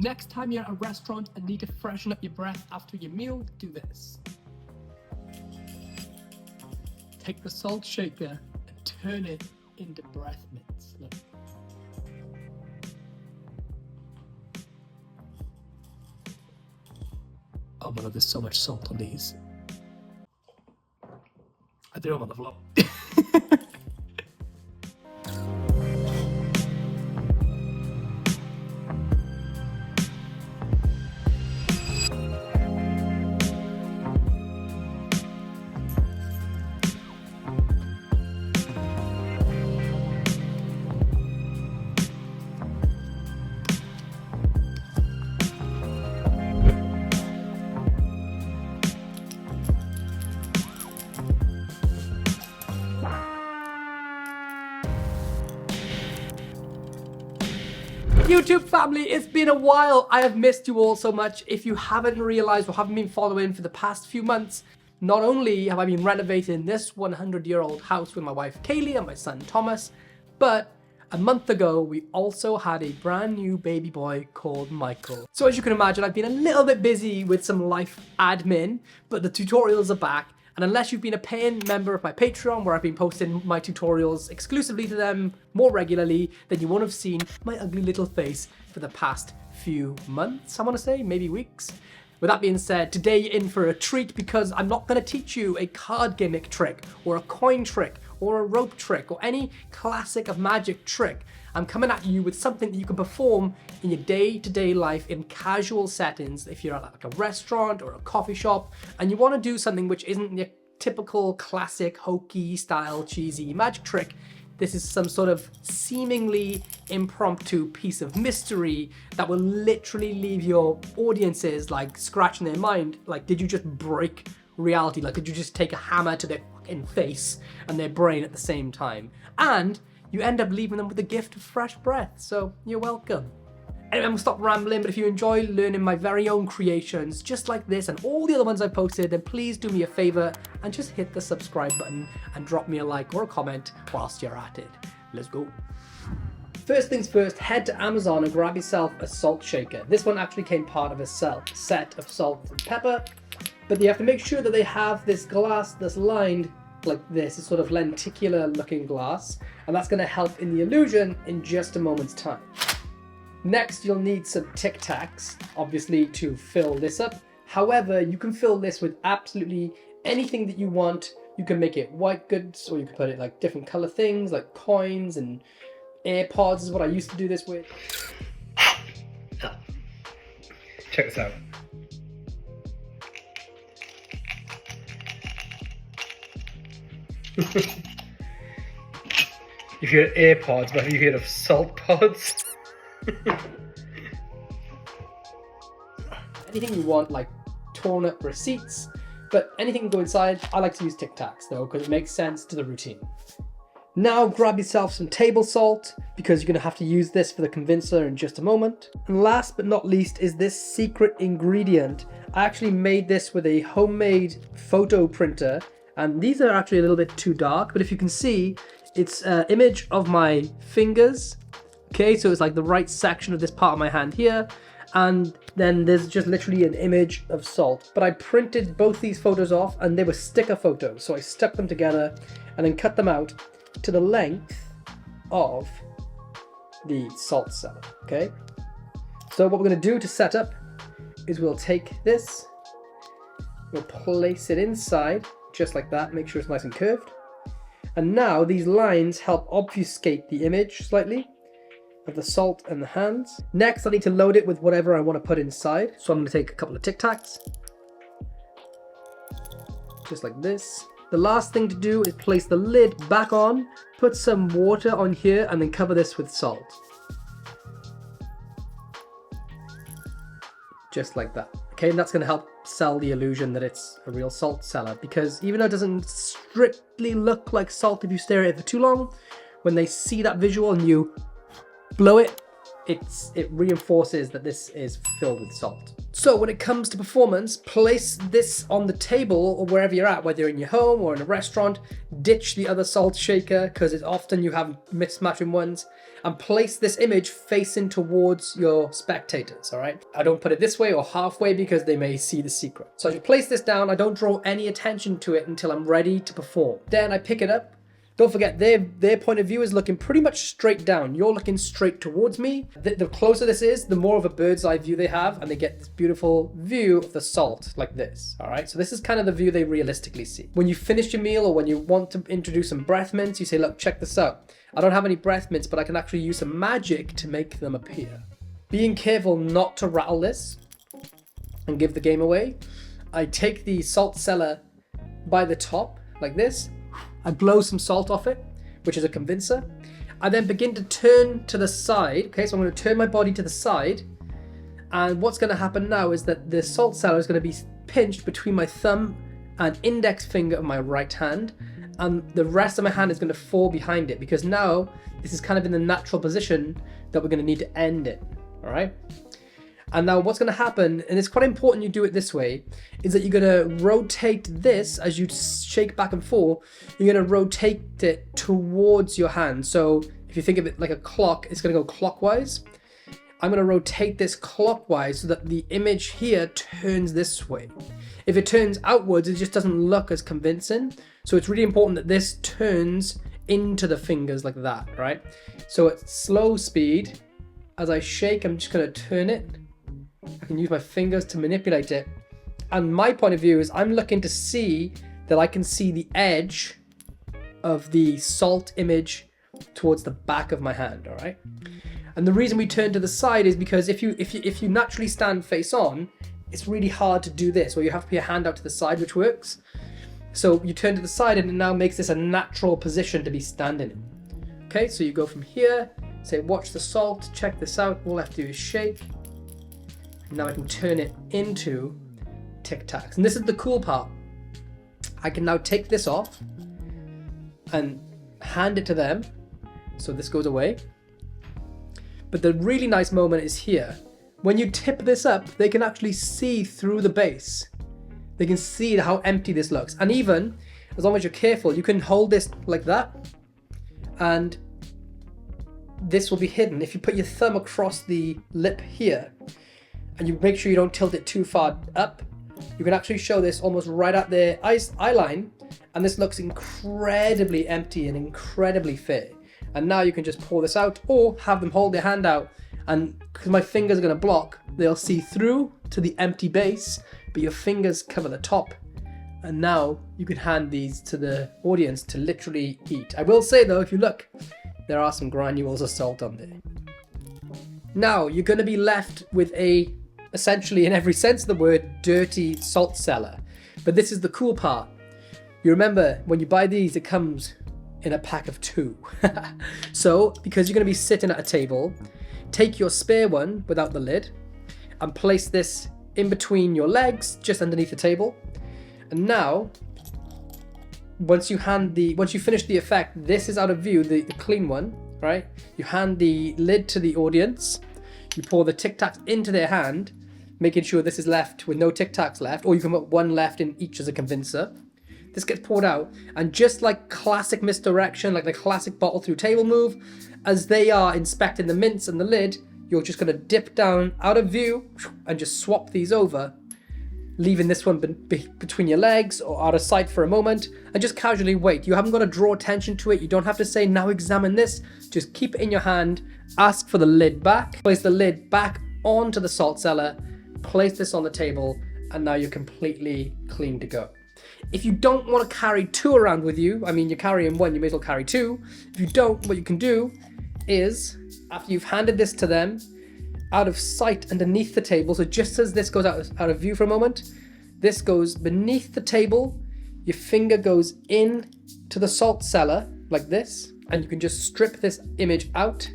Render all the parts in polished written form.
Next time you're at a restaurant and need to freshen up your breath after your meal, do this. Take the salt shaker and turn it into breath mints. Look. Oh my god, there's so much salt on these. I do them on the floor. YouTube family, it's been a while. I have missed you all so much. If you haven't realized or haven't been following for the past few months, not only have I been renovating this 100-year-old house with my wife Kaylee and my son Thomas, but a month ago we also had a brand new baby boy called Michael. So as you can imagine, I've been a little bit busy with some life admin, but the tutorials are back. And unless you've been a paying member of my Patreon, where I've been posting my tutorials exclusively to them more regularly, then you won't have seen my ugly little face for the past few months, I want to say, maybe weeks. With that being said, today you're in for a treat because I'm not going to teach you a card gimmick trick or a coin trick or a rope trick or any classic of magic trick. I'm coming at you with something that you can perform in your day-to-day life in casual settings. If you're at like a restaurant or a coffee shop and you want to do something which isn't your typical classic hokey style cheesy magic trick, this is some sort of seemingly impromptu piece of mystery that will literally leave your audiences like scratching their mind. Like, did you just break reality? Like, did you just take a hammer to their fucking face and their brain at the same time? And you end up leaving them with the gift of fresh breath, so you're welcome. Anyway, I'm gonna stop rambling, but if you enjoy learning my very own creations, just like this and all the other ones I've posted, then please do me a favor and just hit the subscribe button and drop me a like or a comment whilst you're at it. Let's go. First things first, head to Amazon and grab yourself a salt shaker. This one actually came part of a set of salt and pepper, but you have to make sure that they have this glass that's lined like this, a sort of lenticular looking glass, and that's going to help in the illusion in just a moment's time. Next, you'll need some Tic Tacs, obviously, to fill this up. However, you can fill this with absolutely anything that you want. You can make it white goods, or you can put it like different color things, like coins and AirPods is what I used to do this with. Check this out. You've heard AirPods, but have you heard of salt pods? Anything you want, like torn up receipts, but anything can go inside. I like to use Tic Tacs though, because it makes sense to the routine. Now grab yourself some table salt, because you're going to have to use this for the convincer in just a moment. And last but not least is this secret ingredient. I actually made this with a homemade photo printer, and these are actually a little bit too dark, but if you can see, it's an image of my fingers. Okay, so it's like the right section of this part of my hand here, and then there's just literally an image of salt. But I printed both these photos off and they were sticker photos, so I stuck them together and then cut them out to the length of the salt cellar. Okay, so what we're going to do to set up is we'll take this, we'll place it inside just like that, make sure it's nice and curved, and now these lines help obfuscate the image slightly of the salt and the hands. Next, I need to load it with whatever I want to put inside. So I'm going to take a couple of Tic Tacs, just like this. The last thing to do is place the lid back on, put some water on here, and then cover this with salt. Just like that. Okay, and that's going to help sell the illusion that it's a real salt cellar, because even though it doesn't strictly look like salt if you stare at it for too long, when they see that visual and you blow it, it reinforces that this is filled with salt. So when it comes to performance, place this on the table or wherever you're at, whether you're in your home or in a restaurant. Ditch the other salt shaker because it's often you have mismatching ones, and place this image facing towards your spectators, all right? I don't put it this way or halfway because they may see the secret. So as you place this down, I don't draw any attention to it until I'm ready to perform. Then I pick it up. Don't forget, their point of view is looking pretty much straight down. You're looking straight towards me. The closer this is, the more of a bird's eye view they have, and they get this beautiful view of the salt, like this, all right? So this is kind of the view they realistically see. When you finish your meal or when you want to introduce some breath mints, you say, look, check this out. I don't have any breath mints, but I can actually use some magic to make them appear. Being careful not to rattle this and give the game away, I take the salt cellar by the top, like this. I blow some salt off it, which is a convincer. I then begin to turn to the side. Okay, so I'm going to turn my body to the side. And what's going to happen now is that the salt cellar is going to be pinched between my thumb and index finger of my right hand. And the rest of my hand is going to fall behind it because now this is kind of in the natural position that we're going to need to end it. All right. And now what's going to happen, and it's quite important you do it this way, is that you're going to rotate this as you shake back and forth. You're going to rotate it towards your hand. So if you think of it like a clock, it's going to go clockwise. I'm going to rotate this clockwise so that the image here turns this way. If it turns outwards, it just doesn't look as convincing. So it's really important that this turns into the fingers like that, right? So at slow speed, as I shake, I'm just going to turn it. I can use my fingers to manipulate it. And my point of view is I'm looking to see that I can see the edge of the salt image towards the back of my hand, all right? And the reason we turn to the side is because if you naturally stand face on, it's really hard to do this, or you have to put your hand out to the side, which works. So you turn to the side and it now makes this a natural position to be standing in. Okay, so you go from here, say watch the salt, check this out. All I have to do is shake. Now I can turn it into Tic Tacs. And this is the cool part. I can now take this off and hand it to them. So this goes away. But the really nice moment is here. When you tip this up, they can actually see through the base. They can see how empty this looks. And even, as long as you're careful, you can hold this like that. And this will be hidden. If you put your thumb across the lip here, and you make sure you don't tilt it too far up, you can actually show this almost right at their eye line, and this looks incredibly empty and incredibly fair. And now you can just pour this out or have them hold their hand out, and because my fingers are going to block, they'll see through to the empty base, but your fingers cover the top. And now you can hand these to the audience to literally eat. I will say though, if you look, there are some granules of salt on there. Now you're going to be left with a, essentially in every sense of the word, dirty salt cellar. But this is the cool part. You remember when you buy these, it comes in a pack of 2. So because you're going to be sitting at a table, take your spare one without the lid and place this in between your legs, just underneath the table. And now, once you finish the effect, this is out of view, the clean one, right? You hand the lid to the audience, you pour the Tic Tacs into their hand, making sure this is left with no Tic Tacs left, or you can put one left in each as a convincer. This gets poured out, and just like classic misdirection, like the classic bottle through table move, as they are inspecting the mints and the lid, you're just going to dip down out of view and just swap these over, leaving this one between your legs or out of sight for a moment, and just casually wait. You haven't got to draw attention to it. You don't have to say, now examine this. Just keep it in your hand, ask for the lid back, place the lid back onto the salt cellar, place this on the table, and now you're completely clean to go. If you don't want to carry 2 around with you, I mean, you're carrying 1, you may as well carry 2. If you don't, what you can do is, after you've handed this to them, out of sight underneath the table, so just as this goes out of view for a moment, this goes beneath the table, your finger goes in to the salt cellar, like this, and you can just strip this image out,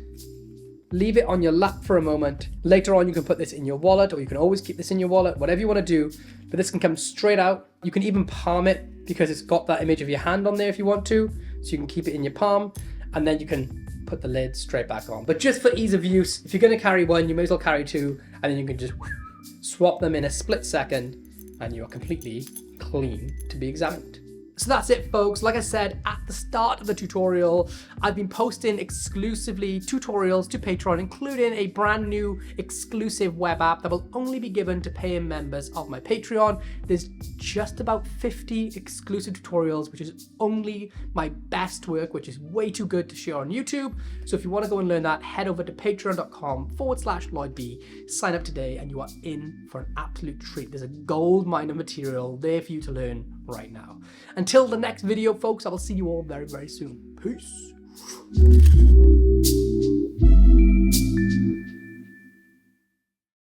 leave it on your lap for a moment. Later on, you can put this in your wallet, or you can always keep this in your wallet, whatever you want to do, but this can come straight out. You can even palm it, because it's got that image of your hand on there if you want to, so you can keep it in your palm, and then you can put the lid straight back on. But just for ease of use, if you're going to carry 1, you may as well carry 2, and then you can just swap them in a split second, and you are completely clean to be examined. So that's it, folks. Like I said at the start of the tutorial, I've been posting exclusively tutorials to Patreon, including a brand new exclusive web app that will only be given to paying members of my Patreon. There's just about 50 exclusive tutorials, which is only my best work, which is way too good to share on YouTube. So if you want to go and learn that, head over to patreon.com/LloydB, sign up today, and you are in for an absolute treat. There's a gold mine of material there for you to learn right now. Until the next video, folks, I will see you all very, very soon. Peace.